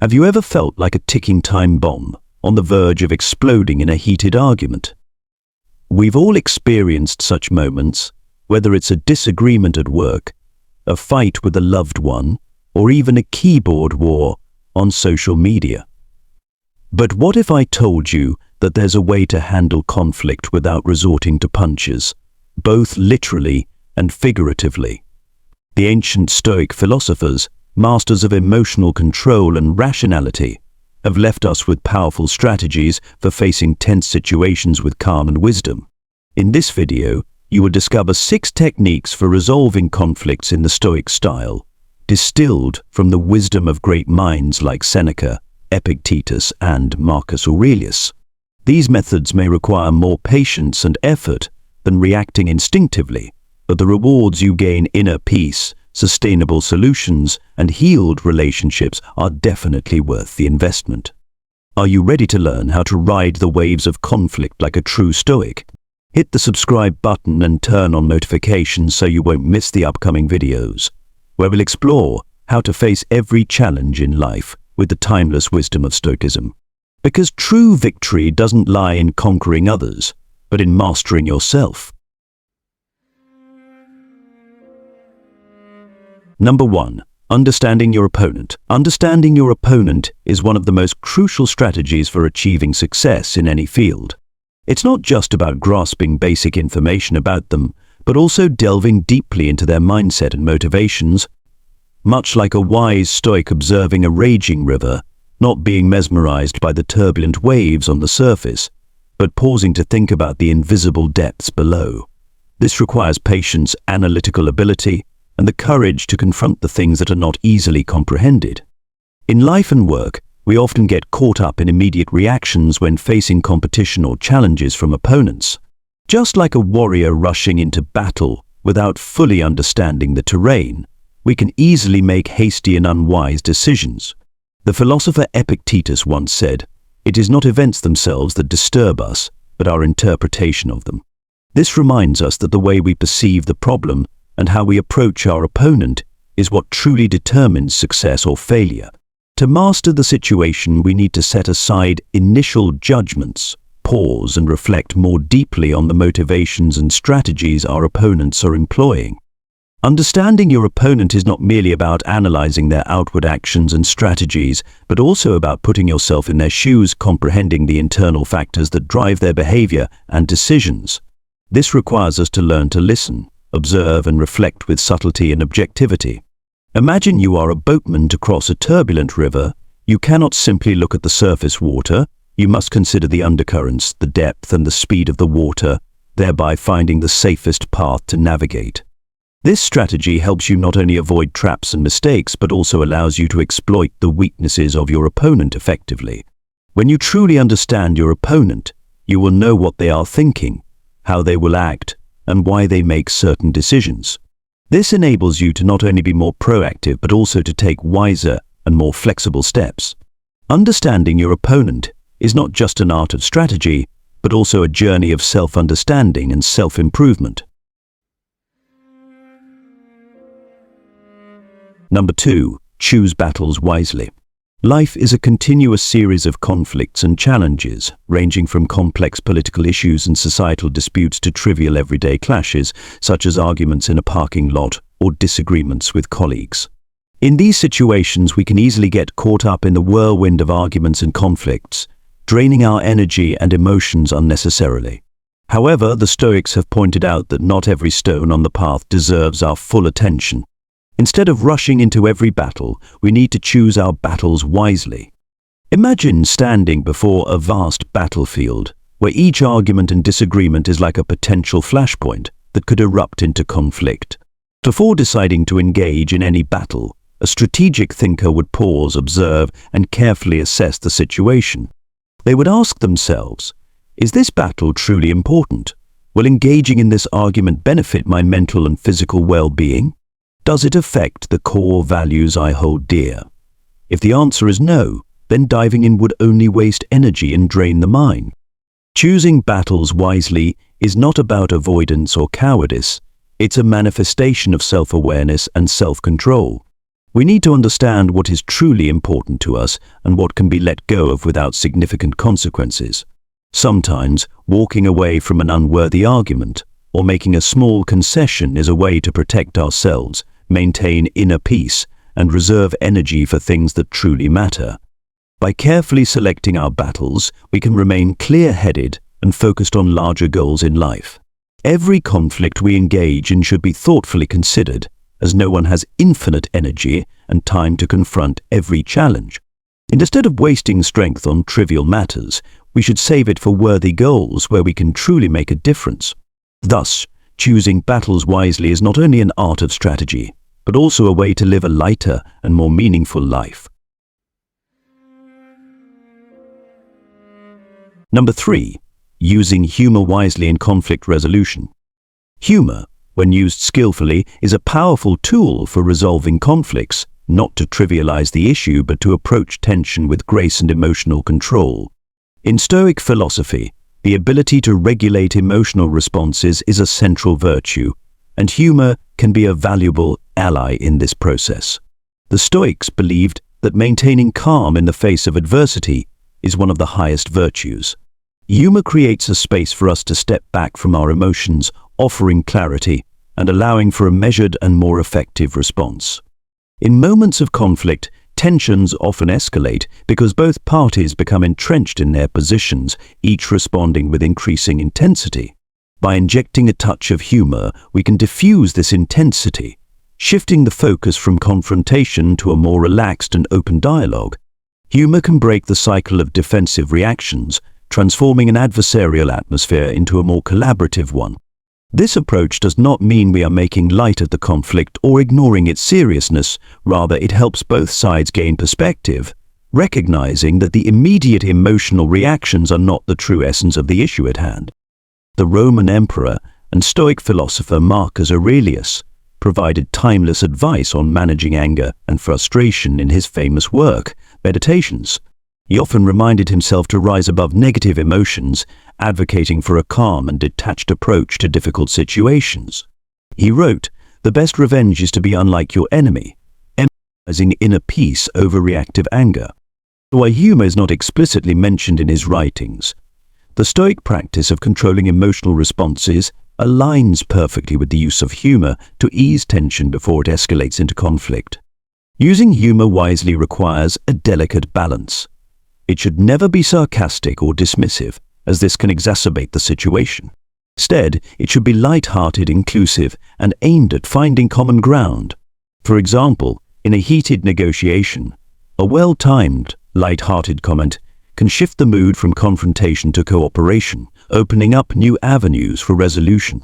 Have you ever felt like a ticking time bomb, on the verge of exploding in a heated argument? We've all experienced such moments, whether it's a disagreement at work, a fight with a loved one, or even a keyboard war on social media. But what if I told you that there's a way to handle conflict without resorting to punches, both literally and figuratively? The ancient Stoic philosophers, masters of emotional control and rationality, have left us with powerful strategies for facing tense situations with calm and wisdom. In this video, you will discover 6 techniques for resolving conflicts in the Stoic style, distilled from the wisdom of great minds like Seneca, Epictetus, and Marcus Aurelius. These methods may require more patience and effort than reacting instinctively, but the rewards you gain, inner peace, sustainable solutions, and healed relationships are definitely worth the investment. Are you ready to learn how to ride the waves of conflict like a true Stoic? Hit the subscribe button and turn on notifications so you won't miss the upcoming videos, where we'll explore how to face every challenge in life with the timeless wisdom of Stoicism. Because true victory doesn't lie in conquering others, but in mastering yourself. Number 1. Understanding your opponent. Understanding your opponent is one of the most crucial strategies for achieving success in any field. It's not just about grasping basic information about them, but also delving deeply into their mindset and motivations. Much like a wise Stoic observing a raging river, not being mesmerized by the turbulent waves on the surface, but pausing to think about the invisible depths below. This requires patience, analytical ability, and the courage to confront the things that are not easily comprehended. In life and work, we often get caught up in immediate reactions when facing competition or challenges from opponents. Just like a warrior rushing into battle without fully understanding the terrain, we can easily make hasty and unwise decisions. The philosopher Epictetus once said, "It is not events themselves that disturb us, but our interpretation of them." This reminds us that the way we perceive the problem and how we approach our opponent is what truly determines success or failure. To master the situation, we need to set aside initial judgments, pause and reflect more deeply on the motivations and strategies our opponents are employing. Understanding your opponent is not merely about analyzing their outward actions and strategies, but also about putting yourself in their shoes, comprehending the internal factors that drive their behavior and decisions. This requires us to learn to listen, observe and reflect with subtlety and objectivity. Imagine you are a boatman to cross a turbulent river. You cannot simply look at the surface water. You must consider the undercurrents, the depth and the speed of the water, thereby finding the safest path to navigate. This strategy helps you not only avoid traps and mistakes, but also allows you to exploit the weaknesses of your opponent effectively. When you truly understand your opponent, you will know what they are thinking, how they will act, and why they make certain decisions. This enables you to not only be more proactive, but also to take wiser and more flexible steps. Understanding your opponent is not just an art of strategy, but also a journey of self-understanding and self-improvement. Number 2. Choose battles wisely. Life is a continuous series of conflicts and challenges, ranging from complex political issues and societal disputes to trivial everyday clashes, such as arguments in a parking lot or disagreements with colleagues. In these situations, we can easily get caught up in the whirlwind of arguments and conflicts, draining our energy and emotions unnecessarily. However, the Stoics have pointed out that not every stone on the path deserves our full attention. Instead of rushing into every battle, we need to choose our battles wisely. Imagine standing before a vast battlefield, where each argument and disagreement is like a potential flashpoint that could erupt into conflict. Before deciding to engage in any battle, a strategic thinker would pause, observe, and carefully assess the situation. They would ask themselves, is this battle truly important? Will engaging in this argument benefit my mental and physical well-being? Does it affect the core values I hold dear? If the answer is no, then diving in would only waste energy and drain the mind. Choosing battles wisely is not about avoidance or cowardice. It's a manifestation of self-awareness and self-control. We need to understand what is truly important to us and what can be let go of without significant consequences. Sometimes, walking away from an unworthy argument or making a small concession is a way to protect ourselves, maintain inner peace, and reserve energy for things that truly matter. By carefully selecting our battles, we can remain clear-headed and focused on larger goals in life. Every conflict we engage in should be thoughtfully considered, as no one has infinite energy and time to confront every challenge. Instead of wasting strength on trivial matters, we should save it for worthy goals where we can truly make a difference. Thus, choosing battles wisely is not only an art of strategy, but also a way to live a lighter and more meaningful life. Number 3. Using humor wisely in conflict resolution. Humor, when used skillfully, is a powerful tool for resolving conflicts, not to trivialize the issue but to approach tension with grace and emotional control. In Stoic philosophy, the ability to regulate emotional responses is a central virtue, and humor can be a valuable ally in this process. The Stoics believed that maintaining calm in the face of adversity is one of the highest virtues. Humor creates a space for us to step back from our emotions, offering clarity and allowing for a measured and more effective response. In moments of conflict, tensions often escalate because both parties become entrenched in their positions, each responding with increasing intensity. By injecting a touch of humor, we can diffuse this intensity, shifting the focus from confrontation to a more relaxed and open dialogue. Humor can break the cycle of defensive reactions, transforming an adversarial atmosphere into a more collaborative one. This approach does not mean we are making light of the conflict or ignoring its seriousness. Rather, it helps both sides gain perspective, recognizing that the immediate emotional reactions are not the true essence of the issue at hand. The Roman emperor and Stoic philosopher Marcus Aurelius provided timeless advice on managing anger and frustration in his famous work, Meditations. He often reminded himself to rise above negative emotions, advocating for a calm and detached approach to difficult situations. He wrote, "The best revenge is to be unlike your enemy," emphasizing inner peace over reactive anger. While humor is not explicitly mentioned in his writings, the Stoic practice of controlling emotional responses aligns perfectly with the use of humor to ease tension before it escalates into conflict. Using humor wisely requires a delicate balance. It should never be sarcastic or dismissive, as this can exacerbate the situation. Instead, it should be light-hearted, inclusive, and aimed at finding common ground. For example, in a heated negotiation, a well-timed, light-hearted comment can shift the mood from confrontation to cooperation, opening up new avenues for resolution.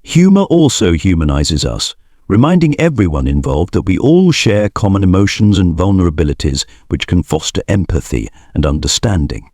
Humor also humanizes us, reminding everyone involved that we all share common emotions and vulnerabilities which can foster empathy and understanding.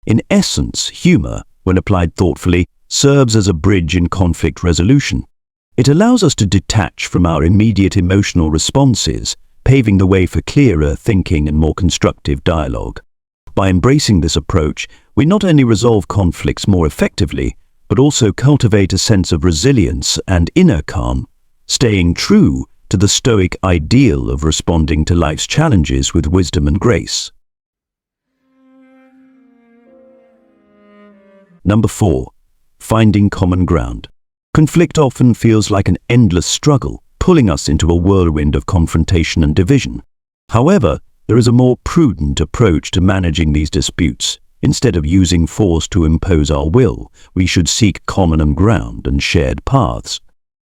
In essence, humor, when applied thoughtfully, serves as a bridge in conflict resolution. It allows us to detach from our immediate emotional responses, paving the way for clearer thinking and more constructive dialogue. By embracing this approach, we not only resolve conflicts more effectively, but also cultivate a sense of resilience and inner calm, staying true to the Stoic ideal of responding to life's challenges with wisdom and grace. Number 4. Finding common ground. Conflict often feels like an endless struggle, pulling us into a whirlwind of confrontation and division. However, there is a more prudent approach to managing these disputes. Instead of using force to impose our will, we should seek common ground and shared paths.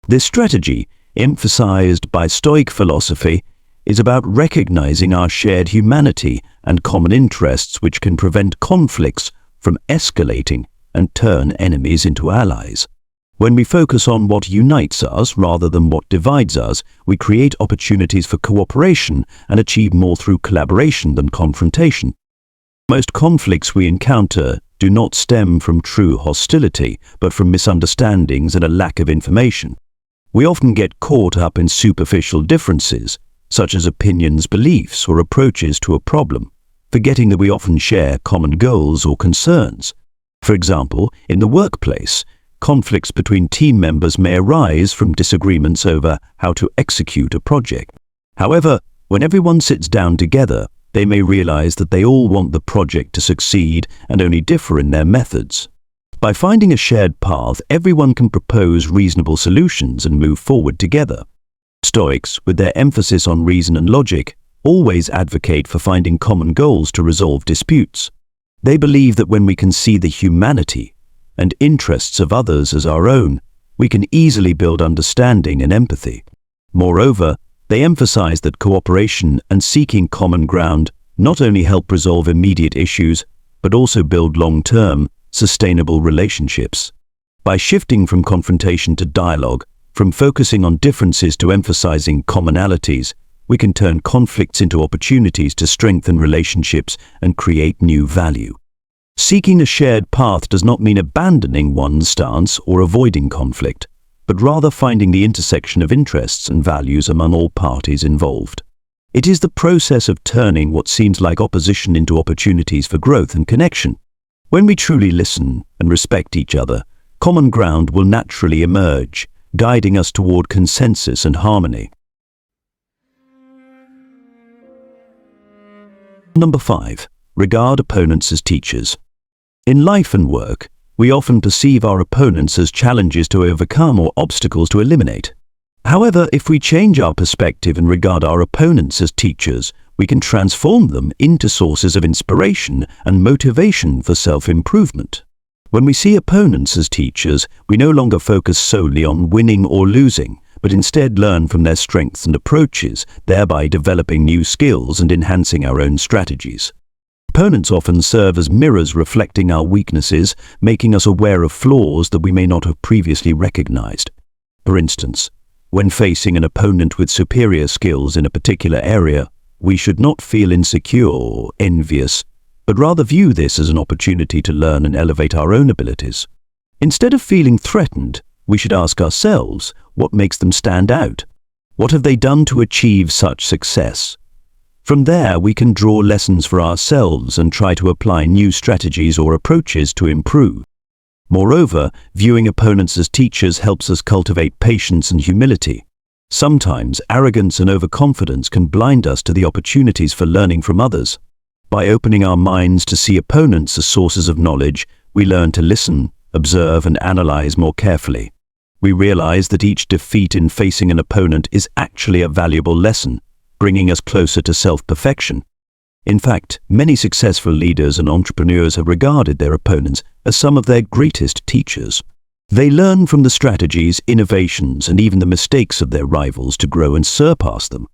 This strategy, emphasized by Stoic philosophy, is about recognizing our shared humanity and common interests, which can prevent conflicts from escalating and turn enemies into allies. When we focus on what unites us rather than what divides us, we create opportunities for cooperation and achieve more through collaboration than confrontation. Most conflicts we encounter do not stem from true hostility, but from misunderstandings and a lack of information. We often get caught up in superficial differences, such as opinions, beliefs, or approaches to a problem, forgetting that we often share common goals or concerns. For example, in the workplace, conflicts between team members may arise from disagreements over how to execute a project. However, When everyone sits down together, they may realize that they all want the project to succeed and only differ in their methods. By finding a shared path, everyone can propose reasonable solutions and move forward together. Stoics, with their emphasis on reason and logic, always advocate for finding common goals to resolve disputes. They believe that when we can see the humanity and interests of others as our own, we can easily build understanding and empathy. Moreover, they emphasize that cooperation and seeking common ground not only help resolve immediate issues, but also build long-term, sustainable relationships. By shifting from confrontation to dialogue, from focusing on differences to emphasizing commonalities, we can turn conflicts into opportunities to strengthen relationships and create new value. Seeking a shared path does not mean abandoning one's stance or avoiding conflict, but rather finding the intersection of interests and values among all parties involved. It is the process of turning what seems like opposition into opportunities for growth and connection. When we truly listen and respect each other, common ground will naturally emerge, guiding us toward consensus and harmony. Number 5. Regard opponents as teachers. In life and work, we often perceive our opponents as challenges to overcome or obstacles to eliminate. However, if we change our perspective and regard our opponents as teachers, we can transform them into sources of inspiration and motivation for self-improvement. When we see opponents as teachers, we no longer focus solely on winning or losing, but instead learn from their strengths and approaches, thereby developing new skills and enhancing our own strategies. Opponents often serve as mirrors reflecting our weaknesses, making us aware of flaws that we may not have previously recognized. For instance, when facing an opponent with superior skills in a particular area, we should not feel insecure or envious, but rather view this as an opportunity to learn and elevate our own abilities. Instead of feeling threatened, we should ask ourselves, what makes them stand out? What have they done to achieve such success? From there, we can draw lessons for ourselves and try to apply new strategies or approaches to improve. Moreover, viewing opponents as teachers helps us cultivate patience and humility. Sometimes, arrogance and overconfidence can blind us to the opportunities for learning from others. By opening our minds to see opponents as sources of knowledge, we learn to listen, observe, and analyze more carefully. We realize that each defeat in facing an opponent is actually a valuable lesson, bringing us closer to self-perfection. In fact, many successful leaders and entrepreneurs have regarded their opponents as some of their greatest teachers. They learn from the strategies, innovations, and even the mistakes of their rivals to grow and surpass them.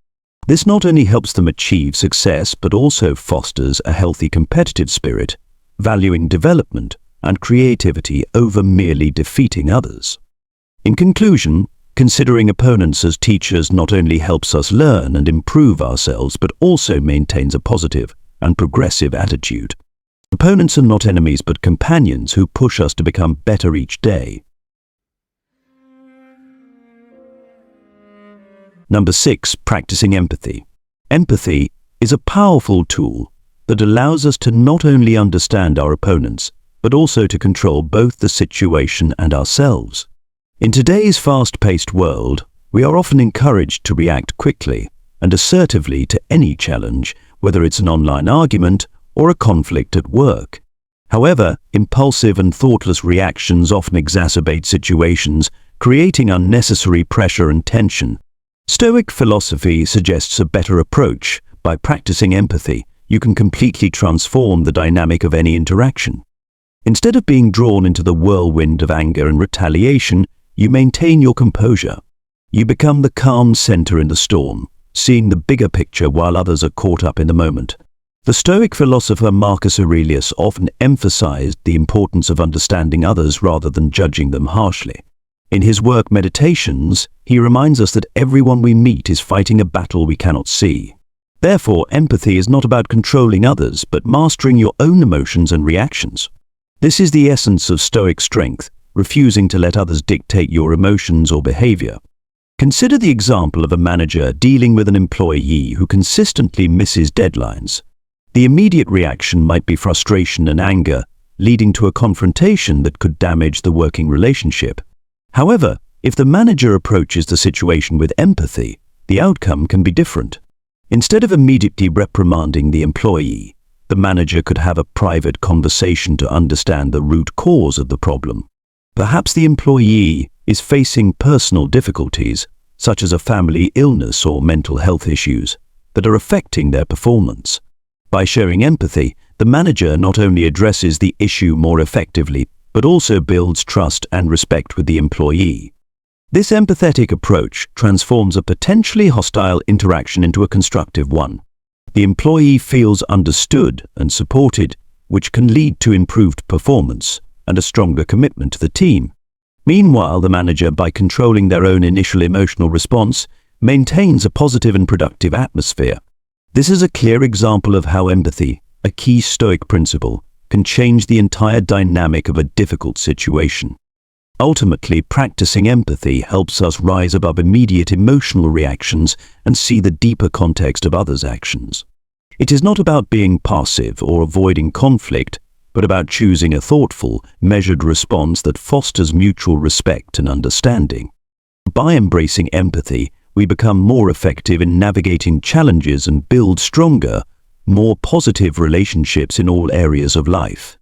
This not only helps them achieve success, but also fosters a healthy competitive spirit, valuing development and creativity over merely defeating others. In conclusion, considering opponents as teachers not only helps us learn and improve ourselves, but also maintains a positive and progressive attitude. Opponents are not enemies, but companions who push us to become better each day. Number 6. Practicing empathy. Empathy is a powerful tool that allows us to not only understand our opponents, but also to control both the situation and ourselves. In today's fast-paced world, we are often encouraged to react quickly and assertively to any challenge, whether it's an online argument or a conflict at work. However, impulsive and thoughtless reactions often exacerbate situations, creating unnecessary pressure and tension. Stoic philosophy suggests a better approach. By practicing empathy, you can completely transform the dynamic of any interaction. Instead of being drawn into the whirlwind of anger and retaliation, you maintain your composure. You become the calm center in the storm, seeing the bigger picture while others are caught up in the moment. The Stoic philosopher Marcus Aurelius often emphasized the importance of understanding others rather than judging them harshly. In his work Meditations, he reminds us that everyone we meet is fighting a battle we cannot see. Therefore, empathy is not about controlling others, but mastering your own emotions and reactions. This is the essence of Stoic strength, refusing to let others dictate your emotions or behavior. Consider the example of a manager dealing with an employee who consistently misses deadlines. The immediate reaction might be frustration and anger, leading to a confrontation that could damage the working relationship. However, if the manager approaches the situation with empathy, the outcome can be different. Instead of immediately reprimanding the employee, the manager could have a private conversation to understand the root cause of the problem. Perhaps the employee is facing personal difficulties, such as a family illness or mental health issues, that are affecting their performance. By showing empathy, the manager not only addresses the issue more effectively, but also builds trust and respect with the employee. This empathetic approach transforms a potentially hostile interaction into a constructive one. The employee feels understood and supported, which can lead to improved performance and a stronger commitment to the team. Meanwhile, the manager, by controlling their own initial emotional response, maintains a positive and productive atmosphere. This is a clear example of how empathy, a key Stoic principle, can change the entire dynamic of a difficult situation. Ultimately, practicing empathy helps us rise above immediate emotional reactions and see the deeper context of others' actions. It is not about being passive or avoiding conflict, but about choosing a thoughtful, measured response that fosters mutual respect and understanding. By embracing empathy, we become more effective in navigating challenges and build stronger, more positive relationships in all areas of life.